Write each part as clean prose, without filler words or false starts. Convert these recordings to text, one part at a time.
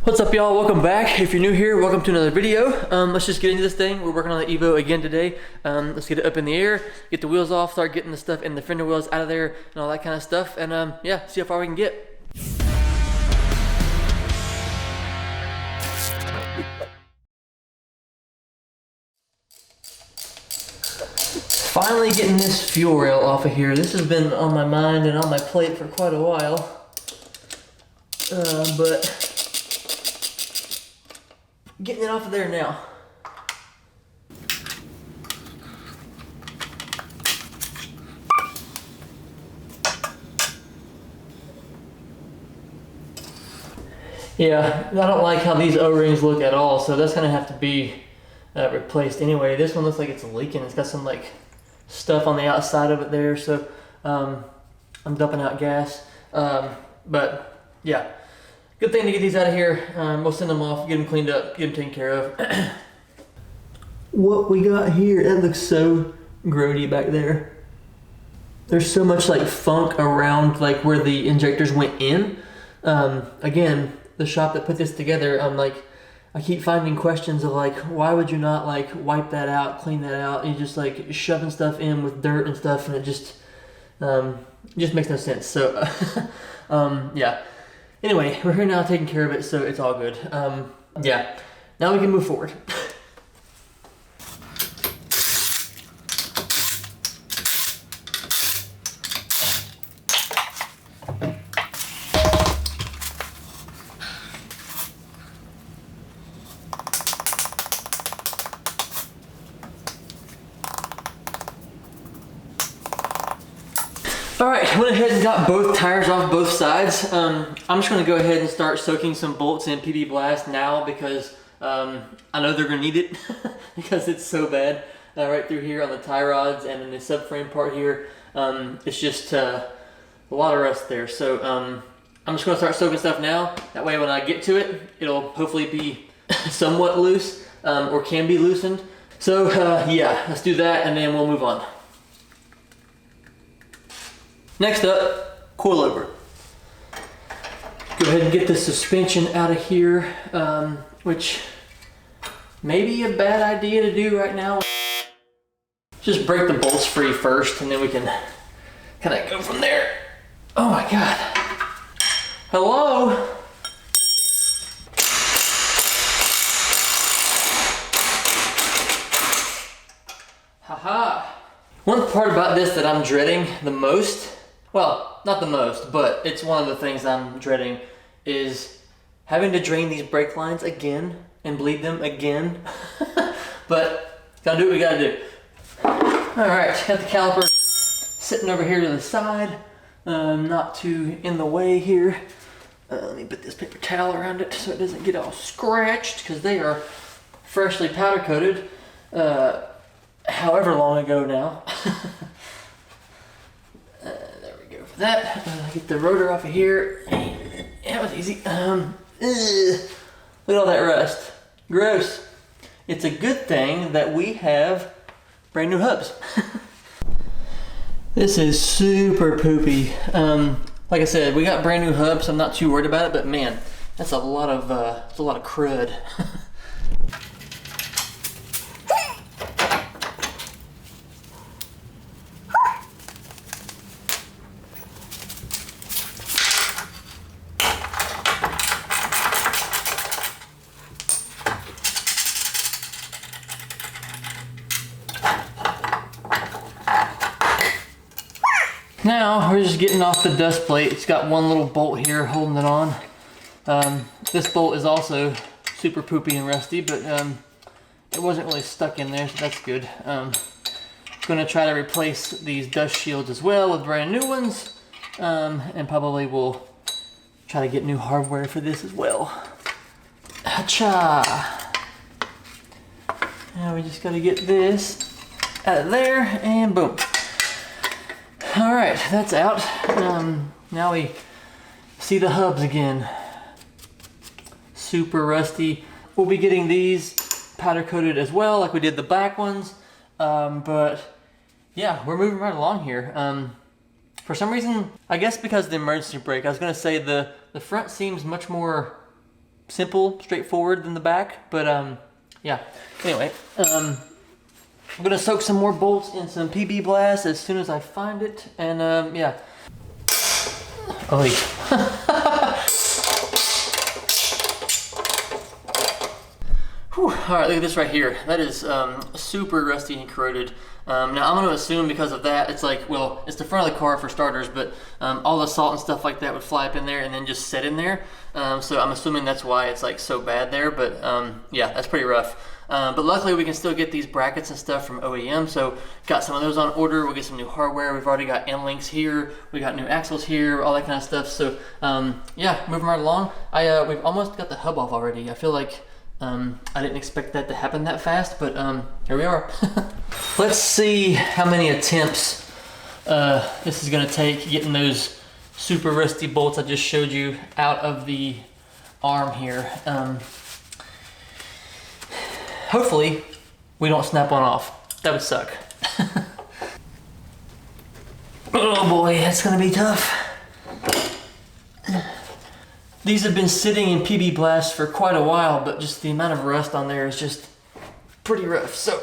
What's up, y'all? Welcome back. If you're new here, welcome to another video. Let's just get into this thing. We're working on the Evo again today. Let's get it up in the air, get the wheels off, start getting the stuff in the fender wheels out of there and all that kind of stuff, and yeah, see how far we can get. Finally getting this fuel rail off of here. This has been on my mind and on my plate for quite a while, but getting it off of there now. Yeah, I don't like how these O-rings look at all, so that's gonna have to be replaced anyway. This one looks like it's leaking. It's got some like stuff on the outside of it there, so I'm dumping out gas. But yeah, good thing to get these out of here. We'll send them off, get them cleaned up, get them taken care of. What we got here, that looks so grody back there. There's so much like funk around like where the injectors went in. Again, the shop that put this together, I keep finding questions of like, why would you not like wipe that out, clean that out? And you're just like shoving stuff in with dirt and stuff, and it just makes no sense. So yeah. Anyway, we're here now taking care of it, so it's all good. Yeah, now we can move forward. All right, went ahead and got both tires off both sides. I'm just gonna go ahead and start soaking some bolts in PB Blast now because I know they're gonna need it because it's so bad right through here on the tie rods and in the subframe part here. It's just a lot of rust there. So I'm just gonna start soaking stuff now. That way when I get to it, it'll hopefully be somewhat loose or can be loosened. So yeah, let's do that and then we'll move on. Next up, coilover. Go ahead and get the suspension out of here, which may be a bad idea to do right now. Just break the bolts free first and then we can kind of go from there. Oh my God. Hello? Haha. One part about this that I'm dreading the most, well, not the most, but it's one of the things I'm dreading, is having to drain these brake lines again and bleed them again. But gotta do what we gotta do. All right, got the caliper sitting over here to the side, not too in the way here. Let me put this paper towel around it so it doesn't get all scratched because they are freshly powder coated. However long ago now. There we go for that. Get the rotor off of here. That was easy. Look at all that rust. Gross. It's a good thing that we have brand new hubs. This is super poopy. Like I said, we got brand new hubs, so I'm not too worried about it, but man, that's a lot of crud. Now we're just getting off the dust plate. It's got one little bolt here holding it on. This bolt is also super poopy and rusty, but it wasn't really stuck in there, so that's good. Gonna try to replace these dust shields as well with brand new ones, and probably will try to get new hardware for this as well. Hacha! Now we just gotta get this out of there, and boom. All right, that's out. Now we see the hubs again. Super rusty. We'll be getting these powder coated as well, like we did the back ones. But yeah, we're moving right along here. For some reason, I guess because of the emergency brake, I was gonna say the front seems much more simple, straightforward than the back, but yeah. Anyway, I'm gonna soak some more bolts in some PB Blast as soon as I find it, and yeah. Oh, whew. All right, look at this right here. That is super rusty and corroded. Now I'm gonna assume because of that, it's like, well, it's the front of the car for starters, but all the salt and stuff like that would fly up in there and then just sit in there. So I'm assuming that's why it's like so bad there, but yeah, that's pretty rough. But luckily we can still get these brackets and stuff from OEM, so got some of those on order. We'll get some new hardware. We've already got end links here, we got new axles here, all that kind of stuff. So yeah, moving right along. We've almost got the hub off already. I feel like I didn't expect that to happen that fast, but here we are. Let's see how many attempts this is gonna take getting those super rusty bolts I just showed you out of the arm here. Hopefully we don't snap one off. That would suck. Oh boy, that's gonna be tough. These have been sitting in PB Blast for quite a while, but just the amount of rust on there is just pretty rough. So,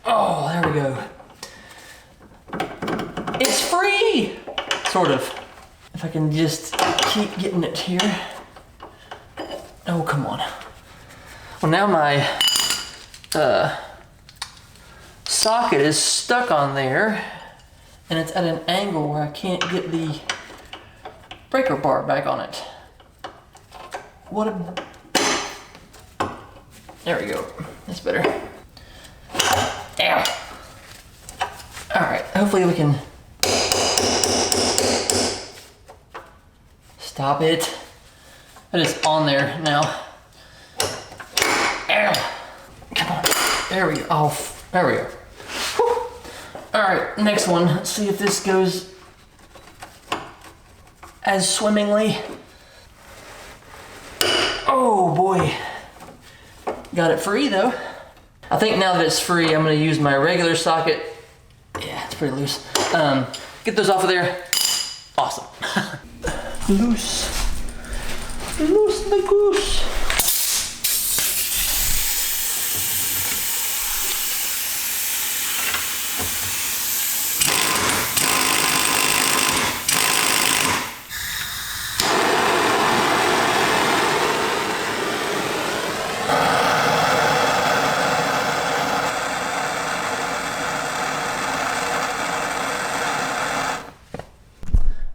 oh, there we go. It's free! Sort of. If I can just keep getting it here. Oh, come on. Well, now my socket is stuck on there, and it's at an angle where I can't get the breaker bar back on it. What a... There we go. That's better. Ow. Alright, hopefully we can... Stop it. That is on there now. Ow. Come on. There we go. Oh, there we go. Alright, next one. Let's see if this goes as swimmingly. Oh boy. Got it free though. I think now that it's free, I'm gonna use my regular socket. Yeah, it's pretty loose. Get those off of there. Awesome. Loose. Loose the goose.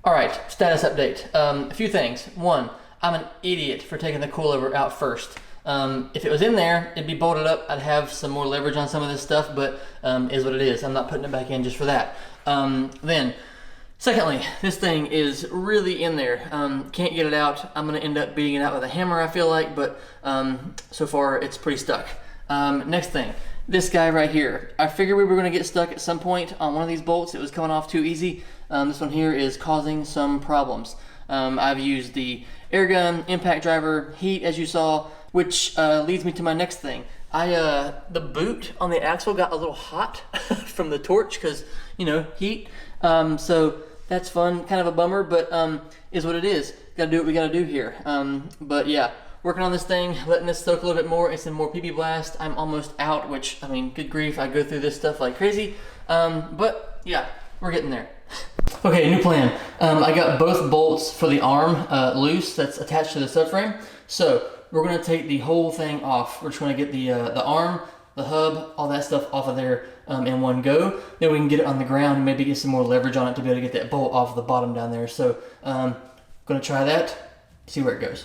Alright, status update. A few things. One, I'm an idiot for taking the coilover out first. If it was in there, it'd be bolted up. I'd have some more leverage on some of this stuff, but is what it is. I'm not putting it back in just for that. Then, secondly, this thing is really in there. Can't get it out. I'm going to end up beating it out with a hammer, I feel like, but so far it's pretty stuck. Next thing. This guy right here. I figured we were going to get stuck at some point on one of these bolts. It was coming off too easy. This one here is causing some problems. I've used the air gun, impact driver, heat as you saw, which leads me to my next thing. The boot on the axle got a little hot from the torch because, you know, heat. So that's fun, kind of a bummer, but is what it is. Gotta do what we gotta do here. But yeah. Working on this thing, letting this soak a little bit more. It's in more PB Blast. I'm almost out, which, I mean, good grief, I go through this stuff like crazy. But yeah, we're getting there. Okay, new plan. I got both bolts for the arm loose that's attached to the subframe. So we're gonna take the whole thing off. We're just gonna get the arm, the hub, all that stuff off of there in one go. Then we can get it on the ground and maybe get some more leverage on it to be able to get that bolt off the bottom down there. So gonna try that, see where it goes.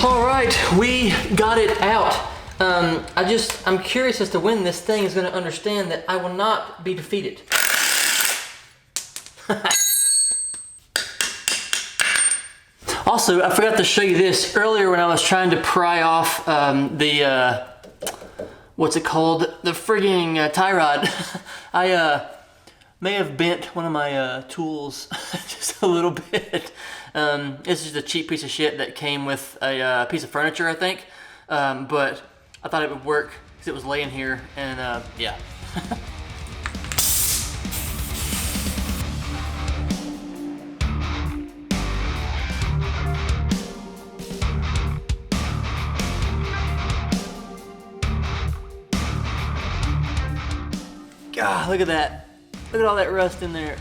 All right, we got it out. I'm curious as to when this thing is going to understand that I will not be defeated. Also, I forgot to show you this earlier when I was trying to pry off what's it called? The frigging tie rod. I may have bent one of my tools just a little bit. This is just a cheap piece of shit that came with a piece of furniture, I think. But I thought it would work because it was laying here, and yeah. God, look at that. Look at all that rust in there.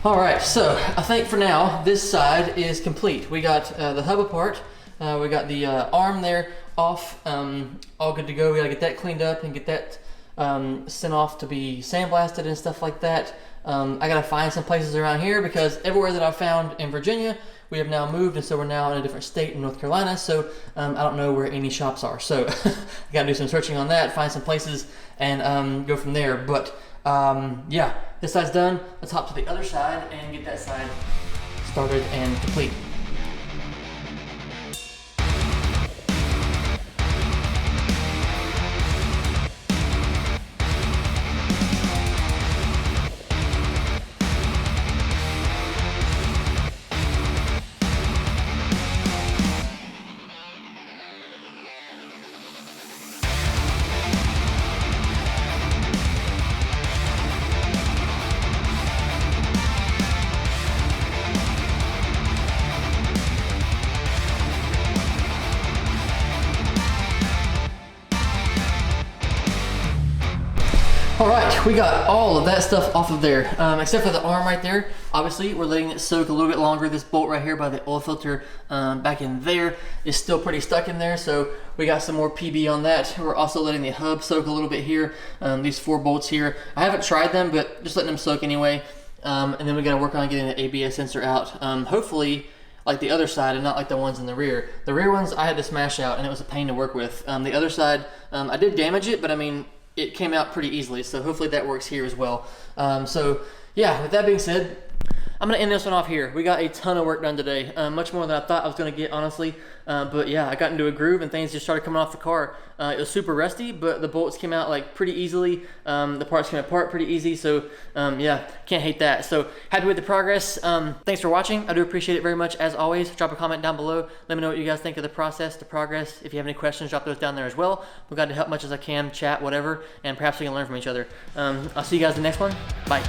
All right, so I think for now, this side is complete. We got the hub apart. We got the arm there off, all good to go. We gotta get that cleaned up and get that sent off to be sandblasted and stuff like that. I gotta find some places around here because everywhere that I found in Virginia, we have now moved, and so we're now in a different state in North Carolina, so I don't know where any shops are. So I gotta do some searching on that, find some places, and go from there. But yeah, this side's done. Let's hop to the other side and get that side started and complete. All right, we got all of that stuff off of there, except for the arm right there. Obviously, we're letting it soak a little bit longer. This bolt right here by the oil filter back in there is still pretty stuck in there, so we got some more PB on that. We're also letting the hub soak a little bit here. These 4 bolts here, I haven't tried them, but just letting them soak anyway. And then we gotta work on getting the ABS sensor out. Hopefully, like the other side and not like the ones in the rear. The rear ones I had to smash out and it was a pain to work with. The other side, I did damage it, but I mean, it came out pretty easily, so hopefully that works here as well. So yeah, with that being said, I'm gonna end this one off here. We got a ton of work done today, much more than I thought I was gonna get, honestly. But yeah, I got into a groove and things just started coming off the car. It was super rusty, but the bolts came out like pretty easily. The parts came apart pretty easy, so yeah, can't hate that. So happy with the progress. Thanks for watching. I do appreciate it very much as always. Drop a comment down below. Let me know what you guys think of the process, the progress. If you have any questions, drop those down there as well. I'm glad to help much as I can, chat, whatever, and perhaps we can learn from each other. I'll see you guys in the next one. Bye.